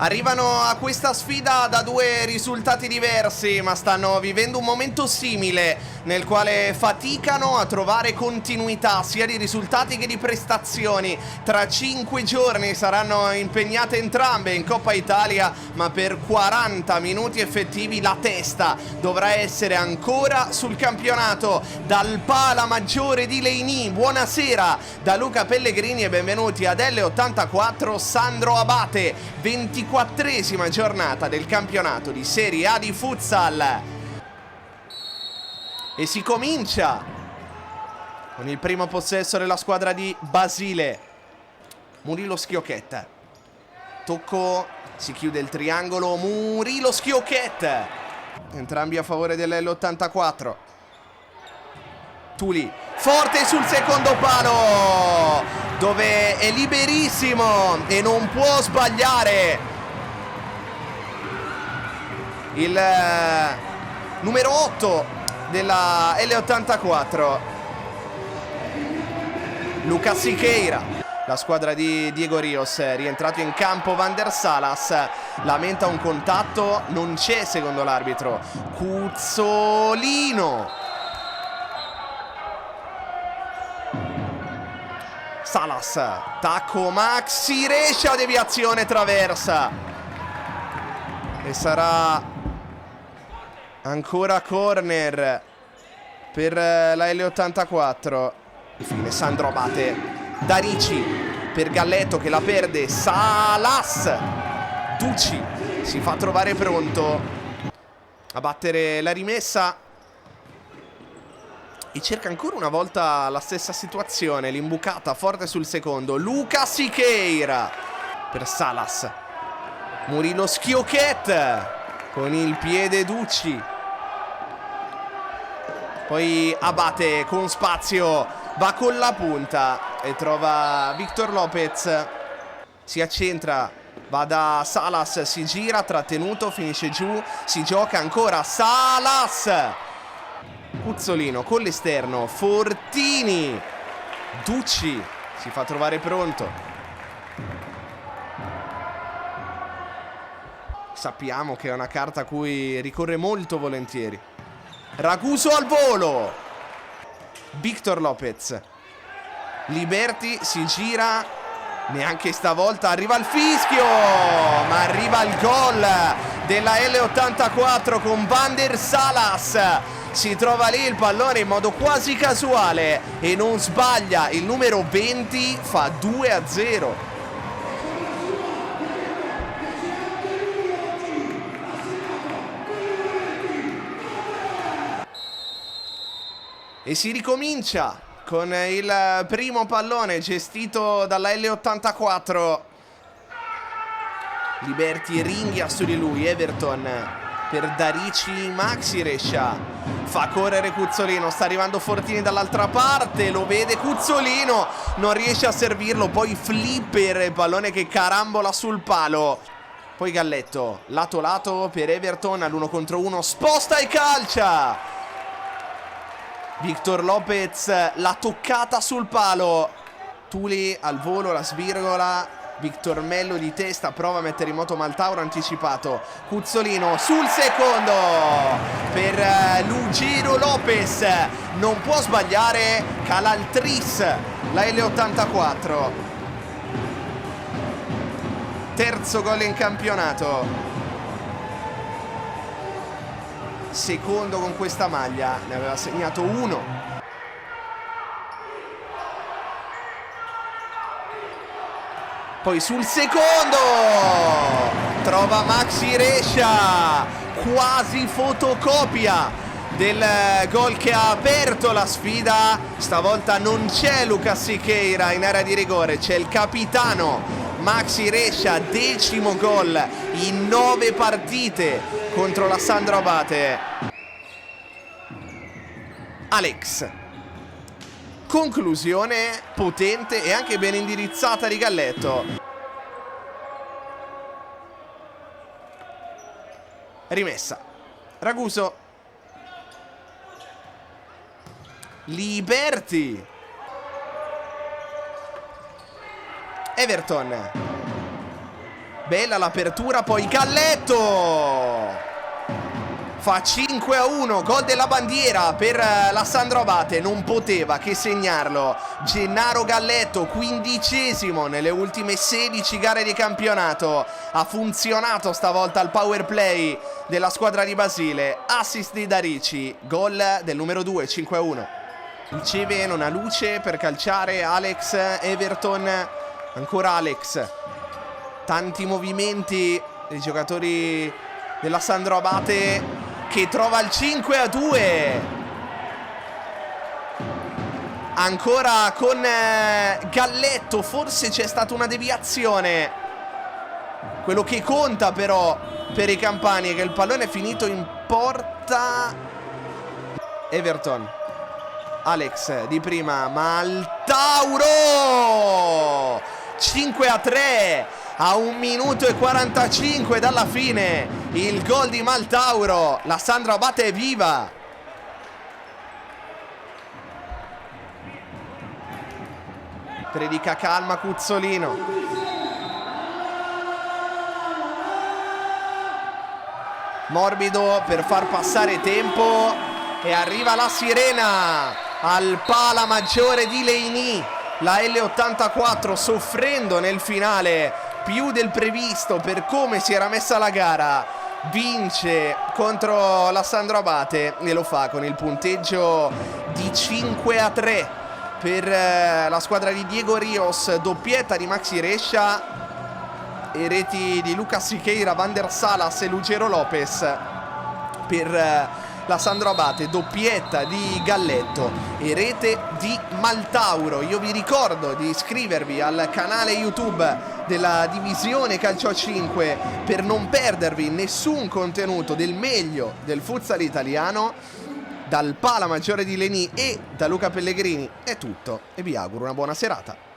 Arrivano a questa sfida da due risultati diversi, ma stanno vivendo un momento simile nel quale faticano a trovare continuità sia di risultati che di prestazioni. Tra 5 giorni saranno impegnate entrambe in Coppa Italia, ma per 40 minuti effettivi la testa dovrà essere ancora sul campionato. Dal Pala Maggiore di Leini, buonasera da Luca Pellegrini e benvenuti ad L84 Sandro Abate. 24esima giornata del campionato di Serie A di futsal e si comincia con il primo possesso della squadra di Basile. Murilo Schiocchet, tocco, si chiude il triangolo, Schiocchet, entrambi a favore dell'L84. Tuli, forte sul secondo palo, dove è liberissimo e non può sbagliare il numero 8 della L84, Lucas Siqueira. La squadra di Diego Rios, rientrato in campo Van der Salas, lamenta un contatto, non c'è secondo l'arbitro. Cuzzolino, Salas, tacco Maxi Rescia, deviazione traversa e sarà ancora corner per la L84. Infine Sandro Abate, Darici per Galletto che la perde, Salas, Ducci si fa trovare pronto a battere la rimessa e cerca ancora una volta la stessa situazione, l'imbucata forte sul secondo. Lucas Siqueira per Salas, Murilo Schiocchet con il piede Ducci, poi Abate con spazio, va con la punta e trova Victor Lopez, si accentra, va da Salas, si gira, trattenuto, finisce giù, si gioca ancora Salas, Cuzzolino con l'esterno, Fortini, Ducci si fa trovare pronto. Sappiamo che è una carta a cui ricorre molto volentieri. Raguso al volo, Victor Lopez, Liberti si gira, neanche stavolta arriva il fischio, ma arriva il gol della L84 con Van der Salas. Si trova lì il pallone in modo quasi casuale e non sbaglia, il numero 20 fa 2-0. E si ricomincia con il primo pallone gestito dalla L84. Liberti ringhia su di lui, Everton per Darici, Maxi Rescia fa correre Cuzzolino, sta arrivando Fortini dall'altra parte, lo vede Cuzzolino, non riesce a servirlo, poi flipper, il pallone che carambola sul palo. Poi Galletto, lato lato per Everton all'1 contro 1, sposta e calcia. Victor Lopez, la toccata sul palo, Tuli al volo, la svirgola, Victor Mello di testa, prova a mettere in moto Maltauro anticipato, Cuzzolino sul secondo per Lugero Lopez, non può sbagliare, cala il tris la L84, terzo gol in campionato, secondo con questa maglia, ne aveva segnato uno. Poi sul secondo trova Maxi Rescia, quasi fotocopia del gol che ha aperto la sfida. Stavolta non c'è Lucas Siqueira in area di rigore, c'è il capitano Maxi Rescia, 10° gol in 9 partite contro la Sandro Abate. Alex, conclusione potente e anche ben indirizzata di Galletto. Rimessa, Raguso, Liberti, Everton, Bella l'apertura, poi Galletto fa 5-1, gol della bandiera per la Sandro Abate. Non poteva che segnarlo Gennaro Galletto, 15esimo nelle ultime 16 gare di campionato. Ha funzionato stavolta il power play della squadra di Basile. Assist di Darici, gol del numero 2, 5-1. Riceve, non ha luce per calciare Alex Everton. Ancora Alex. Tanti movimenti dei giocatori della Sandro Abate, che trova il 5-2. Ancora con Galletto. Forse c'è stata una deviazione. Quello che conta però per i campani è che il pallone è finito in porta. Everton. Alex di prima, Maltauro 5-3 a 1 minuto e 45 dalla fine. Il gol di Maltauro. La Sandro Abate è viva. Predica calma Cuzzolino. Morbido per far passare tempo. E arriva la sirena al Pala Maggiore di Leini. La L84 soffrendo nel finale più del previsto per come si era messa la gara. Vince contro la Sandro Abate e lo fa con il punteggio di 5-3 per la squadra di Diego Rios. Doppietta di Maxi Rescia e reti di Lucas Siqueira, Van der Salas e Lugero Lopez per la Sandro Abate. Doppietta di Galletto e rete di Maltauro. Io vi ricordo di iscrivervi al canale YouTube della divisione Calcio a 5 per non perdervi nessun contenuto del meglio del futsal italiano. Dal Pala Maggiore di Leini e da Luca Pellegrini è tutto e vi auguro una buona serata.